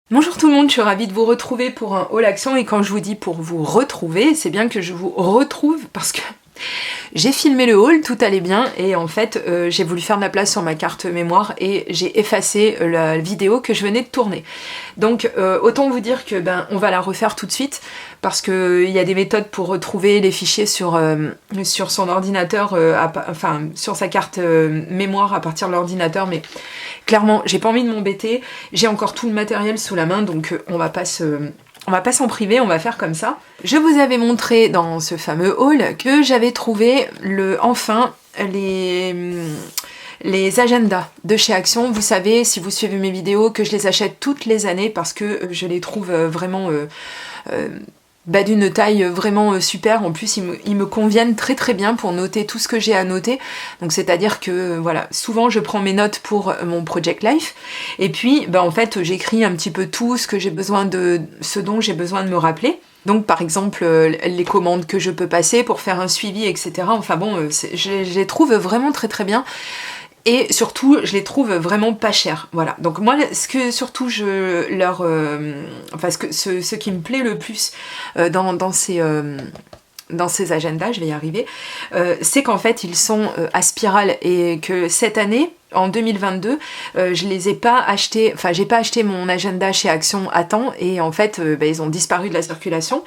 Bonjour tout le monde, je suis ravie de vous retrouver pour un haul action et quand je vous dis pour vous retrouver, c'est bien que je vous retrouve parce que j'ai filmé le haul, tout allait bien et en fait j'ai voulu faire de la place sur ma carte mémoire et j'ai effacé la vidéo que je venais de tourner. Donc autant vous dire que on va la refaire tout de suite parce qu'il y a des méthodes pour retrouver les fichiers sur son ordinateur, enfin sur sa carte mémoire à partir de l'ordinateur, mais clairement j'ai pas envie de m'embêter, j'ai encore tout le matériel sous la main donc on va pas s'en priver, on va faire comme ça. Je vous avais montré dans ce fameux haul que j'avais trouvé enfin les agendas de chez Action. Vous savez, si vous suivez mes vidéos, que je les achète toutes les années parce que je les trouve vraiment d'une taille vraiment super. En plus, ils me conviennent très très bien pour noter tout ce que j'ai à noter. Donc c'est-à-dire que voilà, souvent je prends mes notes pour mon Project Life et puis en fait j'écris un petit peu tout ce dont j'ai besoin de me rappeler. Donc par exemple les commandes que je peux passer pour faire un suivi, etc. Enfin bon, je les trouve vraiment très très bien. Et surtout, je les trouve vraiment pas chers. Voilà. Donc moi, ce que surtout ce qui me plaît le plus dans ces agendas, je vais y arriver, c'est qu'en fait ils sont à spirale et que cette année, en 2022, je les ai pas achetés, enfin j'ai pas acheté mon agenda chez Action à temps et en fait ils ont disparu de la circulation.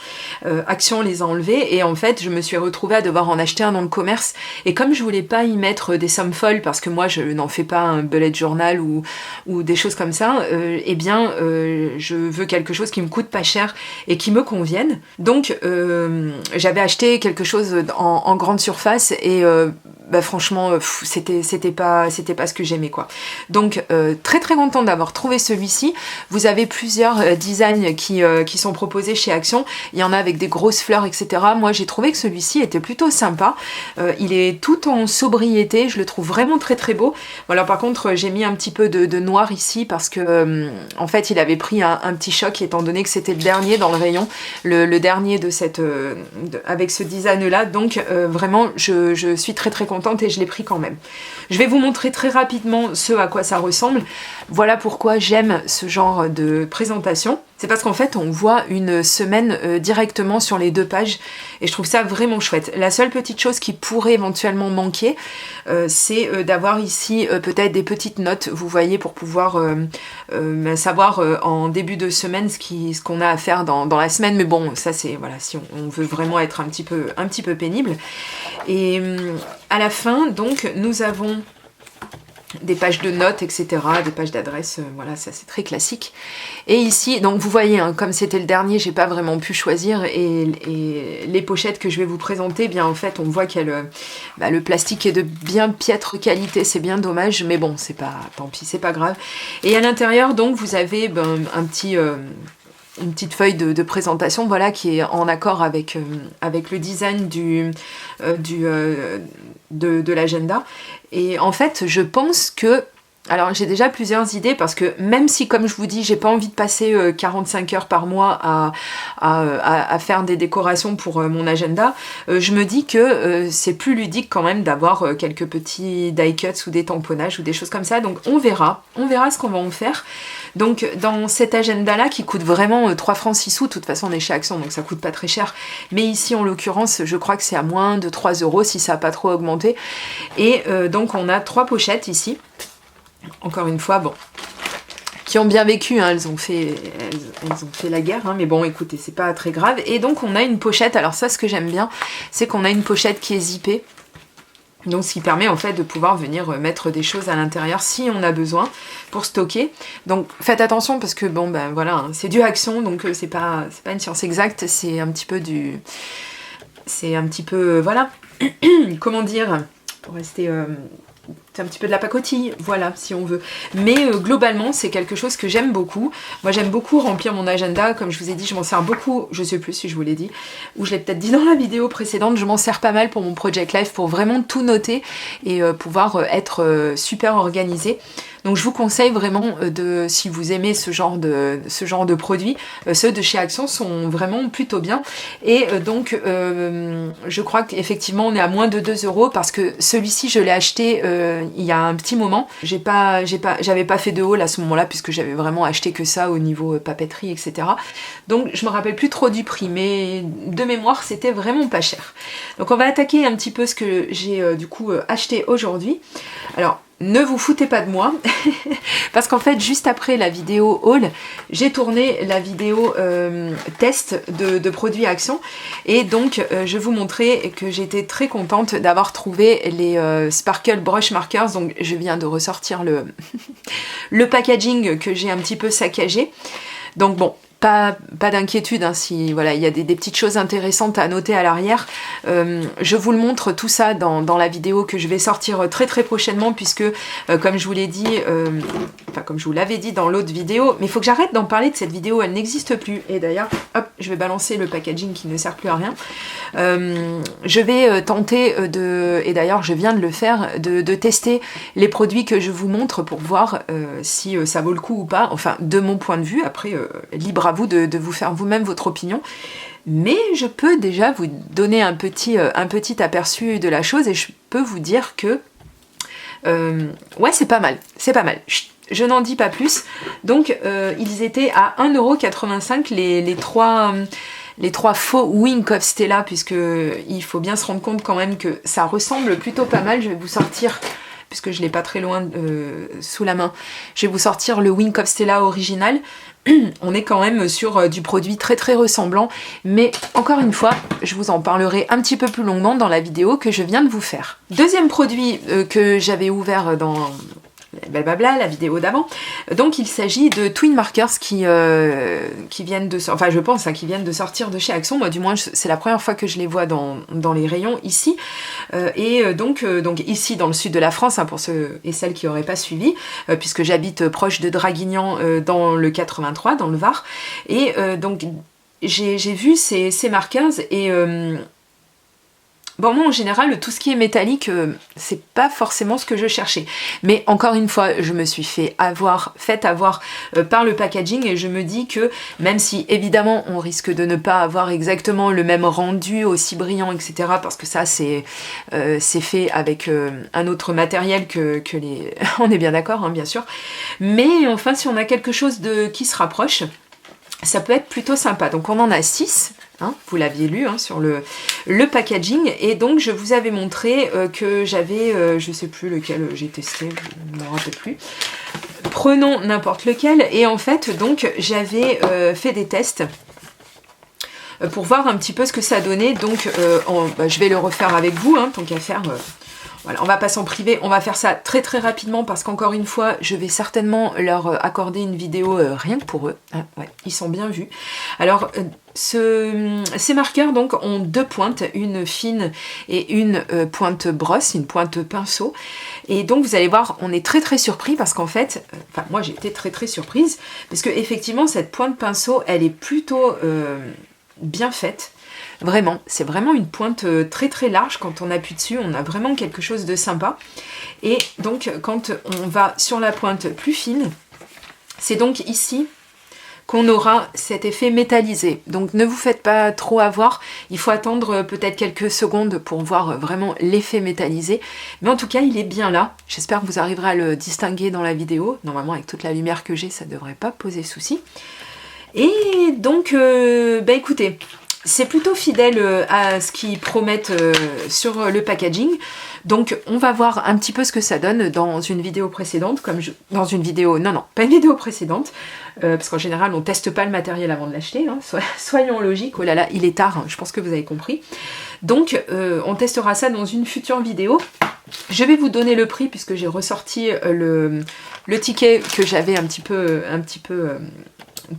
Action les a enlevés et en fait je me suis retrouvée à devoir en acheter un dans le commerce et comme je voulais pas y mettre des sommes folles parce que moi je n'en fais pas un bullet journal ou des choses comme ça, je veux quelque chose qui me coûte pas cher et qui me convienne. Donc j'avais acheté quelque chose en grande surface et franchement c'était pas ce que j'aimais quoi. Donc très très contente d'avoir trouvé celui-ci. Vous avez plusieurs designs qui sont proposés chez Action. Il y en a avec des grosses fleurs, etc. Moi j'ai trouvé que celui-ci était plutôt sympa. Il est tout en sobriété, je le trouve vraiment très très beau. Voilà, par contre j'ai mis un petit peu de noir ici parce que en fait il avait pris un petit choc étant donné que c'était le dernier dans le rayon, le dernier de avec ce design là. Donc vraiment je suis très très contente et je l'ai pris quand même. Je vais vous montrer très rapidement ce à quoi ça ressemble. Voilà pourquoi j'aime ce genre de présentation. C'est parce qu'en fait on voit une semaine directement sur les deux pages et je trouve ça vraiment chouette. La seule petite chose qui pourrait éventuellement manquer, c'est d'avoir ici peut-être des petites notes, vous voyez, pour pouvoir savoir en début de semaine ce qu'on a à faire dans la semaine. Mais bon, ça c'est, voilà, si on veut vraiment être un petit peu pénible. Et à la fin, donc, nous avons des pages de notes, etc., des pages d'adresse, voilà, ça c'est très classique. Et ici, donc vous voyez, hein, comme c'était le dernier, j'ai pas vraiment pu choisir, et les pochettes que je vais vous présenter, bien en fait, on voit qu'il y a le plastique est de bien piètre qualité, c'est bien dommage, mais bon, c'est pas, tant pis, c'est pas grave. Et à l'intérieur, donc, vous avez une petite feuille de présentation, voilà, qui est en accord avec le design de l'agenda. Et en fait, je pense que... Alors, j'ai déjà plusieurs idées parce que même si, comme je vous dis, j'ai pas envie de passer 45 heures par mois à faire des décorations pour mon agenda, je me dis que c'est plus ludique quand même d'avoir quelques petits die cuts ou des tamponnages ou des choses comme ça. Donc, on verra ce qu'on va en faire. Donc dans cet agenda là qui coûte vraiment 3 francs 6 sous, de toute façon on est chez Action donc ça coûte pas très cher, mais ici en l'occurrence je crois que c'est à moins de 3 € si ça n'a pas trop augmenté. Et donc on a 3 pochettes ici, encore une fois, bon, qui ont bien vécu, hein, elles ont fait la guerre, hein, mais bon écoutez, c'est pas très grave. Et donc on a une pochette, alors ça ce que j'aime bien, c'est qu'on a une pochette qui est zippée. Donc ce qui permet en fait de pouvoir venir mettre des choses à l'intérieur si on a besoin pour stocker. Donc faites attention parce que bon voilà, hein, c'est du Action donc c'est pas une science exacte, c'est un petit peu voilà, comment dire, pour rester c'est un petit peu de la pacotille, voilà, si on veut. Mais globalement, c'est quelque chose que j'aime beaucoup. Moi, j'aime beaucoup remplir mon agenda. Comme je vous ai dit, je m'en sers beaucoup, je sais plus si je vous l'ai dit, ou je l'ai peut-être dit dans la vidéo précédente, je m'en sers pas mal pour mon Project Life, pour vraiment tout noter et pouvoir être super organisée. Donc je vous conseille vraiment si vous aimez ce genre de produits, ceux de chez Action sont vraiment plutôt bien. Et donc je crois qu'effectivement on est à moins de 2 € parce que celui-ci je l'ai acheté il y a un petit moment. J'avais pas fait de haul à ce moment-là puisque j'avais vraiment acheté que ça au niveau papeterie, etc. Donc je me rappelle plus trop du prix, mais de mémoire c'était vraiment pas cher. Donc on va attaquer un petit peu ce que j'ai du coup acheté aujourd'hui. Alors ne vous foutez pas de moi, parce qu'en fait, juste après la vidéo haul, j'ai tourné la vidéo test de produits Action. Et donc, je vous montrais que j'étais très contente d'avoir trouvé les Sparkle Brush Markers. Donc, je viens de ressortir le packaging que j'ai un petit peu saccagé. Donc bon, pas d'inquiétude, hein, si voilà, il y a des petites choses intéressantes à noter à l'arrière. Je vous le montre tout ça dans la vidéo que je vais sortir très très prochainement, puisque comme je vous l'ai dit, enfin comme je vous l'avais dit dans l'autre vidéo, mais il faut que j'arrête d'en parler de cette vidéo, elle n'existe plus. Et d'ailleurs, hop, je vais balancer le packaging qui ne sert plus à rien. Je vais tenter et d'ailleurs je viens de le faire, de tester les produits que je vous montre pour voir si ça vaut le coup ou pas, enfin de mon point de vue. Après, libre à vous de vous faire vous-même votre opinion, mais je peux déjà vous donner un petit aperçu de la chose, et je peux vous dire que ouais, c'est pas mal, Chut, je n'en dis pas plus. Donc ils étaient à 1,85 € les trois faux Wink of Stella, puisque il faut bien se rendre compte quand même que ça ressemble plutôt pas mal. Je vais vous sortir, puisque je l'ai pas très loin sous la main, je vais vous sortir le Wink of Stella original. On est quand même sur du produit très très ressemblant, mais encore une fois, je vous en parlerai un petit peu plus longuement dans la vidéo que je viens de vous faire. Deuxième produit que j'avais ouvert dans blablabla, la vidéo d'avant. Donc il s'agit de Twin Markers qui viennent de sortir, enfin je pense qui viennent de sortir de chez Action. Moi du moins c'est la première fois que je les vois dans les rayons ici. Donc ici dans le sud de la France, hein, pour ceux et celles qui n'auraient pas suivi, puisque j'habite proche de Draguignan dans le 83, dans le Var. Et donc j'ai vu ces markers et bon, moi en général, tout ce qui est métallique, c'est pas forcément ce que je cherchais. Mais encore une fois, je me suis fait avoir par le packaging, et je me dis que même si évidemment on risque de ne pas avoir exactement le même rendu aussi brillant, etc. parce que ça c'est fait avec un autre matériel que les... on est bien d'accord, hein, bien sûr. Mais enfin, si on a quelque chose qui se rapproche, ça peut être plutôt sympa. Donc on en a 6. Hein, vous l'aviez lu hein, sur le packaging, et donc je vous avais montré que j'avais, je sais plus lequel j'ai testé, je ne me rappelle plus, prenons n'importe lequel, et en fait donc j'avais fait des tests pour voir un petit peu ce que ça donnait. Donc je vais le refaire avec vous, hein, tant qu'à faire. Voilà, on va pas s'en priver, on va faire ça très très rapidement, parce qu'encore une fois, je vais certainement leur accorder une vidéo rien que pour eux. Ah, ouais, ils sont bien vus. Alors, ces marqueurs donc ont deux pointes, une fine et une pointe brosse, une pointe pinceau. Et donc vous allez voir, on est très très surpris, parce qu'en fait, enfin moi j'ai été très très surprise, parce que effectivement cette pointe pinceau, elle est plutôt bien faite. Vraiment, c'est vraiment une pointe très très large. Quand on appuie dessus, on a vraiment quelque chose de sympa. Et donc quand on va sur la pointe plus fine, c'est donc ici qu'on aura cet effet métallisé. Donc ne vous faites pas trop avoir, il faut attendre peut-être quelques secondes pour voir vraiment l'effet métallisé. Mais en tout cas, il est bien là. J'espère que vous arriverez à le distinguer dans la vidéo. Normalement, avec toute la lumière que j'ai, ça ne devrait pas poser souci. Et donc, bah écoutez, c'est plutôt fidèle à ce qu'ils promettent sur le packaging. Donc on va voir un petit peu ce que ça donne dans une vidéo précédente, dans une vidéo, non, pas une vidéo précédente, parce qu'en général on teste pas le matériel avant de l'acheter, hein, soyons logiques. Oh là là, il est tard, hein, je pense que vous avez compris. Donc on testera ça dans une future vidéo. Je vais vous donner le prix, puisque j'ai ressorti le ticket que j'avais un petit peu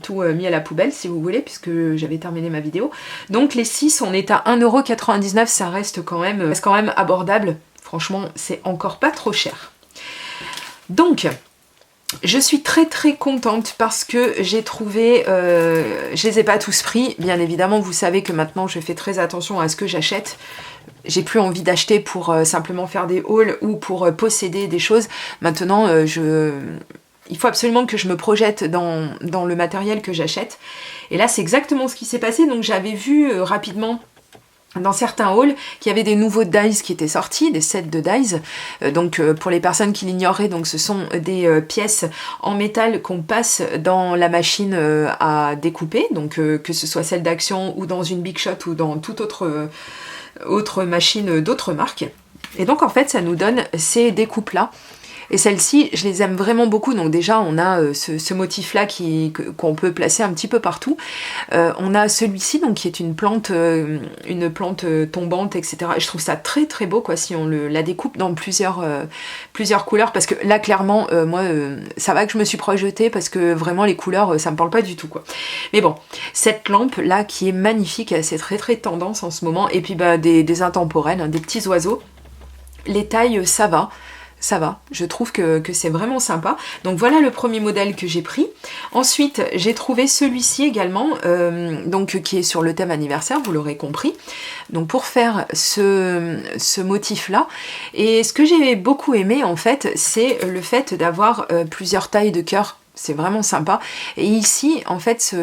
tout mis à la poubelle, si vous voulez, puisque j'avais terminé ma vidéo. Donc les 6, on est à 1,99 €, ça reste quand même abordable. Franchement, c'est encore pas trop cher. Donc, je suis très très contente, parce que j'ai trouvé, je les ai pas tous pris, bien évidemment. Vous savez que maintenant je fais très attention à ce que j'achète. J'ai plus envie d'acheter pour simplement faire des hauls ou pour posséder des choses. Maintenant, il faut absolument que je me projette dans le matériel que j'achète. Et là, c'est exactement ce qui s'est passé. Donc j'avais vu rapidement dans certains hauls qu'il y avait des nouveaux dies qui étaient sortis, des sets de dies. Donc pour les personnes qui l'ignoraient, donc ce sont des pièces en métal qu'on passe dans la machine à découper, donc que ce soit celle d'Action ou dans une Big Shot ou dans toute autre machine d'autres marques. Et donc en fait ça nous donne ces découpes là. Et celles-ci, je les aime vraiment beaucoup. Donc déjà, on a ce motif-là qu'on peut placer un petit peu partout. On a celui-ci, donc qui est une plante tombante, etc. Et je trouve ça très très beau, quoi, si on la découpe dans plusieurs couleurs. Parce que là, clairement, moi, ça va que je me suis projetée parce que vraiment les couleurs, ça me parle pas du tout, quoi. Mais bon, cette lampe-là qui est magnifique, c'est très très tendance en ce moment. Et puis bah, des intemporels, hein, des petits oiseaux. Les tailles, ça va, je trouve que c'est vraiment sympa. Donc voilà le premier modèle que j'ai pris. Ensuite, j'ai trouvé celui-ci également, donc qui est sur le thème anniversaire, vous l'aurez compris. Donc pour faire ce motif-là. Et ce que j'ai beaucoup aimé, en fait, c'est le fait d'avoir plusieurs tailles de cœur. C'est vraiment sympa. Et ici, en fait,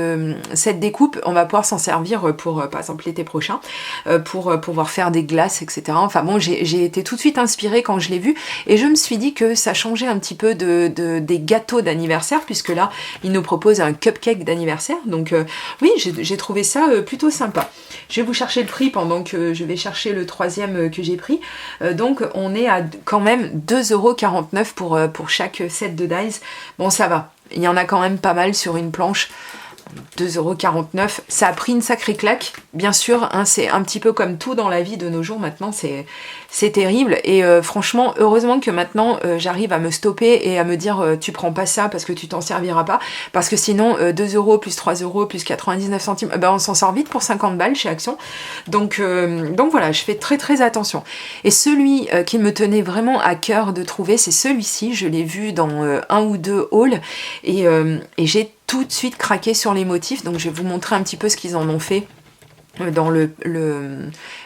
cette découpe, on va pouvoir s'en servir pour, par exemple, l'été prochain, pour pouvoir faire des glaces, etc. Enfin bon, j'ai été tout de suite inspirée quand je l'ai vu, et je me suis dit que ça changeait un petit peu des gâteaux d'anniversaire, puisque là, il nous propose un cupcake d'anniversaire. Donc oui, j'ai trouvé ça plutôt sympa. Je vais vous chercher le prix pendant que je vais chercher le troisième que j'ai pris. Donc on est à quand même 2,49 € pour chaque set de dies. Bon, ça va. Il y en a quand même pas mal sur une planche. 2,49 €, ça a pris une sacrée claque, bien sûr, hein, c'est un petit peu comme tout dans la vie de nos jours maintenant, c'est terrible, et franchement, heureusement que maintenant j'arrive à me stopper et à me dire tu prends pas ça parce que tu t'en serviras pas, parce que sinon 2 € plus 3 € plus 99 centimes, ben on s'en sort vite pour 50 balles chez Action, donc voilà, je fais très très attention. Et celui qui me tenait vraiment à cœur de trouver, c'est celui-ci, je l'ai vu dans un ou deux hauls, et j'ai tout de suite craqué sur les motifs, donc je vais vous montrer un petit peu ce qu'ils en ont fait dans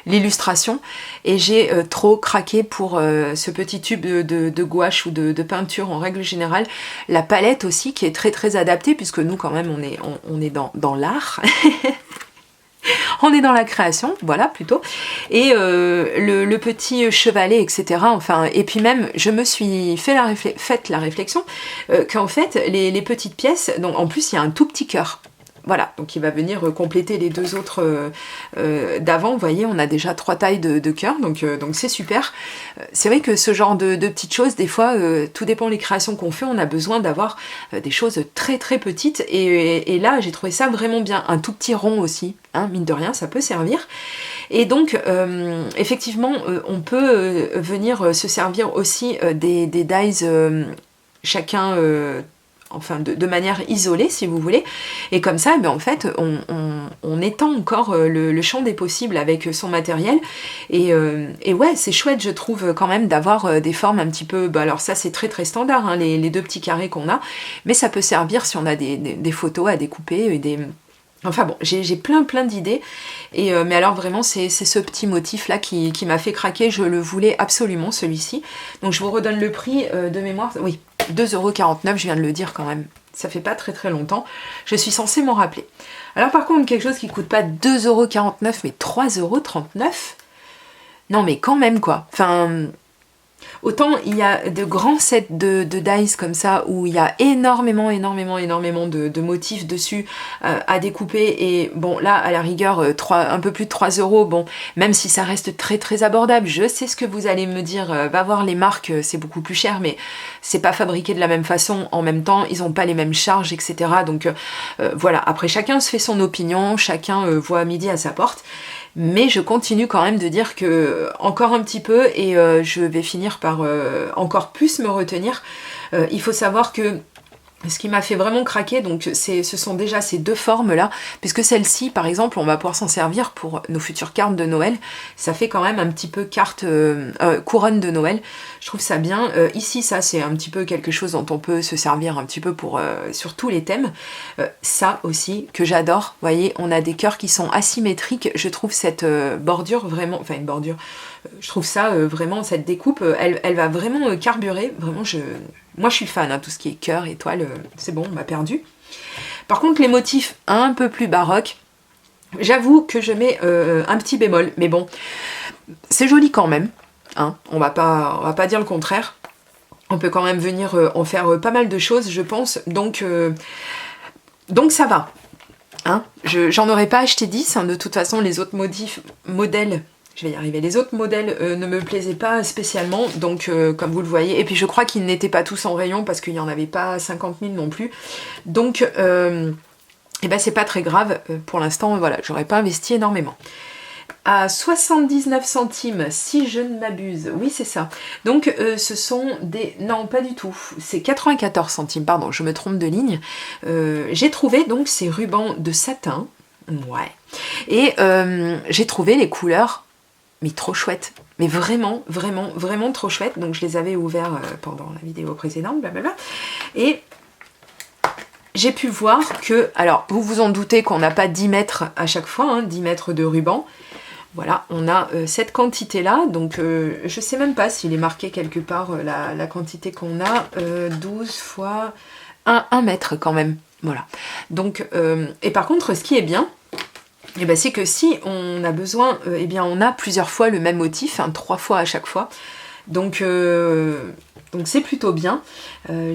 l'illustration, et j'ai trop craqué pour ce petit tube de gouache ou de peinture en règle générale, la palette aussi qui est très très adaptée, puisque nous quand même on est dans l'art. On est dans la création, voilà, plutôt. Et le petit chevalet, etc. Enfin, et puis même, je me suis fait la réflexion qu'en fait, les petites pièces, donc en plus, il y a un tout petit cœur. Voilà, donc il va venir compléter les deux autres d'avant. Vous voyez, on a déjà 3 tailles de cœur, donc c'est super. C'est vrai que ce genre de petites choses, des fois, tout dépend des créations qu'on fait, on a besoin d'avoir des choses très très petites. Et là, j'ai trouvé ça vraiment bien. Un tout petit rond aussi, hein, mine de rien, ça peut servir. Et donc, effectivement, on peut venir se servir aussi des dies chacun... enfin de manière isolée si vous voulez, et comme ça en fait on étend encore le champ des possibles avec son matériel, et ouais, c'est chouette, je trouve, quand même, d'avoir des formes un petit peu, bah alors ça c'est très très standard, hein, les deux petits carrés qu'on a, mais ça peut servir si on a des photos à découper, et enfin bon, j'ai plein d'idées, mais alors vraiment c'est ce petit motif là qui m'a fait craquer, je le voulais absolument, celui-ci. Donc je vous redonne le prix de mémoire, oui, 2,49 €, je viens de le dire quand même, ça fait pas très très longtemps, je suis censée m'en rappeler. Alors par contre, quelque chose qui coûte pas 2,49 € mais 3,39 €, non mais quand même quoi, enfin... Autant il y a de grands sets de dies comme ça où il y a énormément de motifs dessus à découper, et bon là à la rigueur un peu plus de 3 €, bon, même si ça reste très très abordable, je sais ce que vous allez me dire, va voir les marques, c'est beaucoup plus cher, mais c'est pas fabriqué de la même façon, en même temps ils ont pas les mêmes charges, etc. Donc voilà, après chacun se fait son opinion, chacun voit midi à sa porte. Mais je continue quand même de dire que encore un petit peu, et je vais finir par encore plus me retenir. Il faut savoir que ce qui m'a fait vraiment craquer, donc ce sont déjà ces deux formes là, puisque celle-ci par exemple on va pouvoir s'en servir pour nos futures cartes de Noël, ça fait quand même un petit peu carte couronne de Noël, je trouve ça bien. Ici ça c'est un petit peu quelque chose dont on peut se servir un petit peu pour sur tous les thèmes. Ça aussi que j'adore, vous voyez, on a des cœurs qui sont asymétriques, je trouve cette bordure vraiment, enfin une bordure, je trouve ça vraiment, cette découpe, elle va vraiment carburer, vraiment moi je suis fan, hein, tout ce qui est cœur, étoile, c'est bon, on m'a perdu. Par contre les motifs un peu plus baroques, J'avoue que je mets un petit bémol, mais bon, c'est joli quand même, hein, on va pas dire le contraire. On peut quand même venir en faire pas mal de choses, je pense, donc ça va. Hein, j'en aurais pas acheté 10, hein, de toute façon les autres modèles, je vais y arriver, les autres modèles ne me plaisaient pas spécialement, donc comme vous le voyez, et puis je crois qu'ils n'étaient pas tous en rayon parce qu'il n'y en avait pas 50 000 non plus, donc et ben c'est pas très grave, pour l'instant voilà, j'aurais pas investi énormément. À 79 centimes, si je ne m'abuse, oui c'est ça, donc ce sont des... non pas du tout, c'est 94 centimes, pardon, je me trompe de ligne. J'ai trouvé donc ces rubans de satin, ouais, et j'ai trouvé les couleurs, mais trop chouettes, mais vraiment, vraiment, vraiment trop chouettes, donc je les avais ouverts pendant la vidéo précédente, blablabla, et j'ai pu voir que, alors vous vous en doutez qu'on n'a pas 10 mètres à chaque fois, hein, 10 mètres de ruban. Voilà, on a cette quantité-là, donc je sais même pas s'il est marqué quelque part la quantité qu'on a, 12 fois 1 mètre quand même, voilà. Donc, et par contre, ce qui est bien, eh ben, c'est que si on a besoin, eh bien on a plusieurs fois le même motif, hein, 3 fois à chaque fois, donc c'est plutôt bien.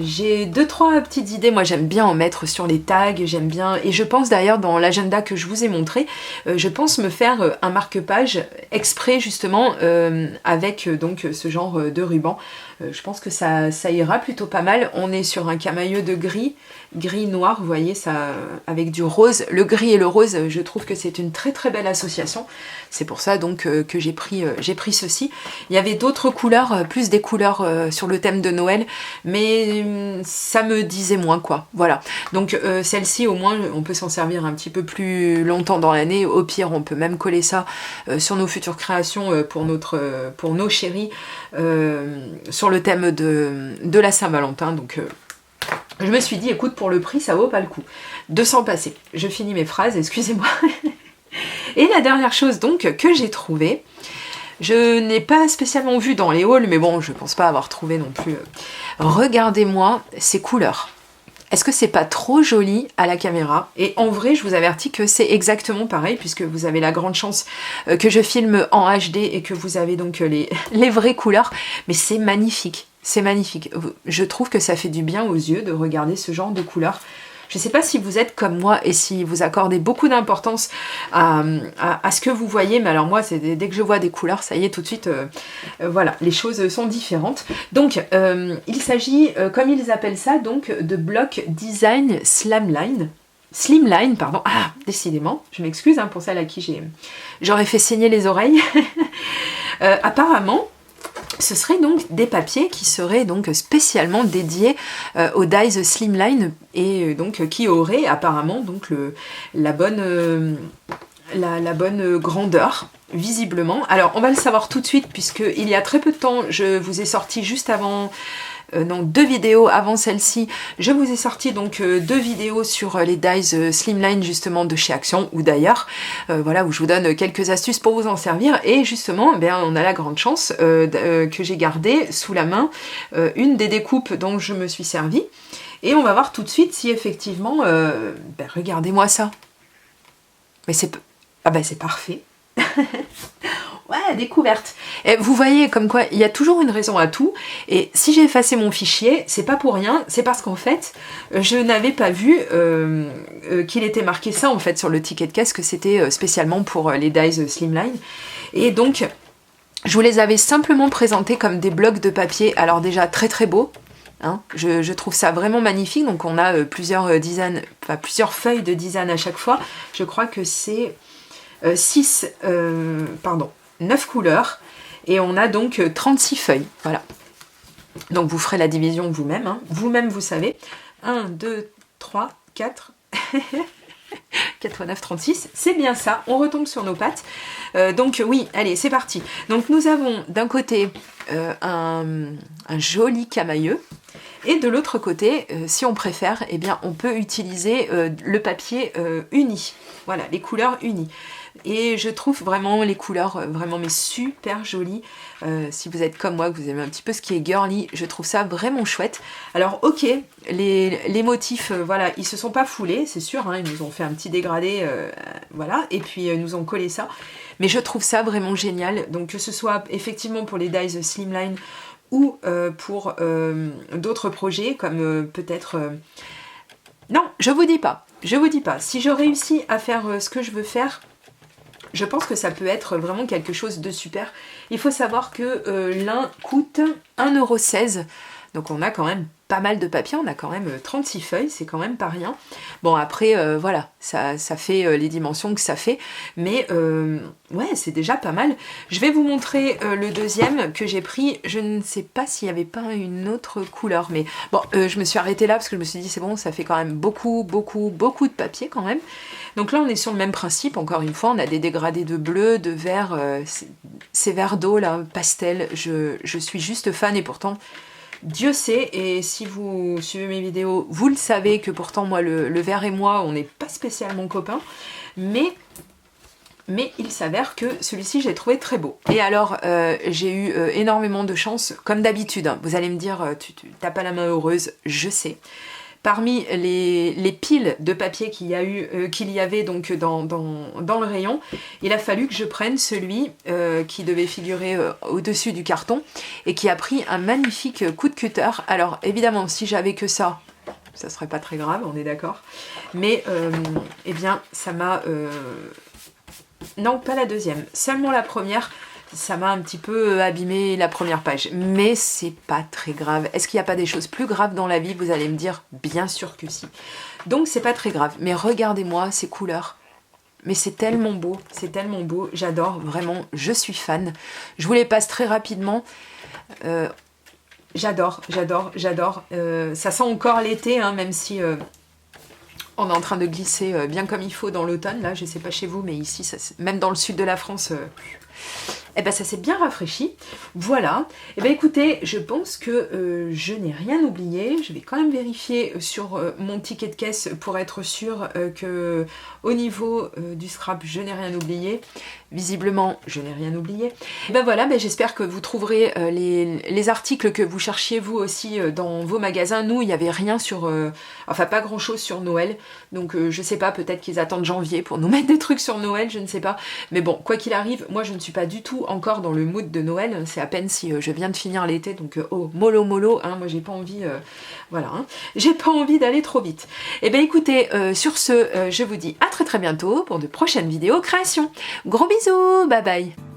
J'ai 2-3 petites idées, moi j'aime bien en mettre sur les tags, j'aime bien, et je pense d'ailleurs dans l'agenda que je vous ai montré, je pense me faire un marque-page exprès justement avec donc ce genre de ruban. Je pense que ça ira plutôt pas mal. On est sur un camailleux de gris-noir, vous voyez, ça, avec du rose. Le gris et le rose, je trouve que c'est une très très belle association. C'est pour ça donc que j'ai pris ceci. Il y avait d'autres couleurs, plus des couleurs sur le thème de Noël, mais ça me disait moins quoi. Voilà. Donc celle-ci au moins on peut s'en servir un petit peu plus longtemps dans l'année. Au pire on peut même coller ça sur nos futures créations pour nos chéris sur le thème de la Saint-Valentin. Donc je me suis dit écoute, pour le prix ça vaut pas le coup de s'en passer. Je finis mes phrases, excusez-moi. Et la dernière chose donc que j'ai trouvée, je n'ai pas spécialement vu dans les hauls, mais bon, je pense pas avoir trouvé non plus. Regardez-moi ces couleurs. Est-ce que c'est pas trop joli à la caméra? Et en vrai, je vous avertis que c'est exactement pareil, puisque vous avez la grande chance que je filme en HD et que vous avez donc les vraies couleurs. Mais c'est magnifique, c'est magnifique. Je trouve que ça fait du bien aux yeux de regarder ce genre de couleurs. Je ne sais pas si vous êtes comme moi et si vous accordez beaucoup d'importance à ce que vous voyez, mais alors moi, c'est dès que je vois des couleurs, ça y est, tout de suite, voilà, les choses sont différentes. Donc, il s'agit, comme ils appellent ça, donc de bloc design Slimline, pardon. Ah, décidément, je m'excuse hein, pour celle à qui j'aurais fait saigner les oreilles. Apparemment, ce seraient donc des papiers qui seraient donc spécialement dédiés aux dies Slimline et donc qui auraient apparemment donc la bonne grandeur visiblement. Alors on va le savoir tout de suite puisqu'il y a très peu de temps je vous ai sorti juste avant... non, 2 vidéos avant celle-ci, je vous ai sorti donc 2 vidéos sur les dies Slimline justement de chez Action ou d'ailleurs, voilà, où je vous donne quelques astuces pour vous en servir et justement, eh bien, on a la grande chance que j'ai gardé sous la main une des découpes dont je me suis servie et on va voir tout de suite si effectivement, regardez-moi ça, mais c'est parfait. Ouais, découverte. Et vous voyez comme quoi il y a toujours une raison à tout. Et si j'ai effacé mon fichier, c'est pas pour rien, c'est parce qu'en fait, je n'avais pas vu qu'il était marqué ça en fait sur le ticket de caisse, que c'était spécialement pour les dies Slimline. Et donc, je vous les avais simplement présentés comme des blocs de papier. Alors déjà très très beaux. Hein, je trouve ça vraiment magnifique. Donc on a plusieurs feuilles de design à chaque fois. Je crois que c'est 9 couleurs et on a donc 36 feuilles, voilà. Donc vous ferez la division vous-même, hein. Vous-même vous savez, 1, 2, 3, 4, 4 x 9, 36, c'est bien ça, on retombe sur nos pattes. Donc oui, allez, c'est parti. Donc nous avons d'un côté un joli camailleux, et de l'autre côté, si on préfère, eh bien, on peut utiliser le papier uni, voilà, les couleurs unies. Et je trouve vraiment les couleurs vraiment mais super jolies. Si vous êtes comme moi, que vous aimez un petit peu ce qui est girly, je trouve ça vraiment chouette. Alors ok, les motifs, voilà, ils se sont pas foulés, c'est sûr, hein, ils nous ont fait un petit dégradé, voilà, et puis ils nous ont collé ça. Mais je trouve ça vraiment génial, donc que ce soit effectivement pour les dies Slimline ou pour d'autres projets, comme peut-être... Non, je vous dis pas, si je réussis à faire ce que je veux faire, je pense que ça peut être vraiment quelque chose de super. Il faut savoir que l'un coûte 1,16 €. Donc on a quand même pas mal de papier, on a quand même 36 feuilles, c'est quand même pas rien. Bon après, voilà, ça fait les dimensions que ça fait, mais ouais, c'est déjà pas mal. Je vais vous montrer le deuxième que j'ai pris, je ne sais pas s'il n'y avait pas une autre couleur, mais bon, je me suis arrêtée là parce que je me suis dit c'est bon, ça fait quand même beaucoup de papier quand même. Donc là on est sur le même principe, encore une fois, on a des dégradés de bleu, de vert, ces verts d'eau là, pastel, je suis juste fan et pourtant... Dieu sait, et si vous suivez mes vidéos, vous le savez que pourtant moi le vert et moi on n'est pas spécialement copains, mais il s'avère que celui-ci j'ai trouvé très beau. Et alors j'ai eu énormément de chance, comme d'habitude, hein. Vous allez me dire tu t'as pas la main heureuse, je sais. Parmi les piles de papier qu'il y avait donc dans le rayon, il a fallu que je prenne celui qui devait figurer au-dessus du carton et qui a pris un magnifique coup de cutter. Alors évidemment, si j'avais que ça serait pas très grave, on est d'accord. Mais eh bien, ça m'a... Non, pas la deuxième, seulement la première. Ça m'a un petit peu abîmé la première page, mais c'est pas très grave. Est-ce qu'il n'y a pas des choses plus graves dans la vie? Vous allez me dire, bien sûr que si. Donc c'est pas très grave, mais regardez-moi ces couleurs. Mais c'est tellement beau, j'adore, vraiment, je suis fan. Je vous les passe très rapidement. J'adore. Ça sent encore l'été, hein, même si... on est en train de glisser bien comme il faut dans l'automne, là, je sais pas chez vous, mais ici, ça, même dans le sud de la France... Eh ben ça s'est bien rafraîchi, voilà. Eh ben écoutez, je pense que je n'ai rien oublié. Je vais quand même vérifier sur mon ticket de caisse pour être sûre que au niveau du scrap, je n'ai rien oublié. Visiblement, je n'ai rien oublié. Et ben voilà, ben j'espère que vous trouverez les articles que vous cherchiez vous aussi dans vos magasins. Nous, il n'y avait rien sur... enfin, pas grand-chose sur Noël. Donc, je sais pas, peut-être qu'ils attendent janvier pour nous mettre des trucs sur Noël, je ne sais pas. Mais bon, quoi qu'il arrive, moi, je ne suis pas du tout encore dans le mood de Noël. C'est à peine si je viens de finir l'été. Donc, oh, mollo, hein, moi, j'ai pas envie... voilà, hein, j'ai pas envie d'aller trop vite. Et ben écoutez, sur ce, je vous dis à très bientôt pour de prochaines vidéos création. Gros bisous, bye bye.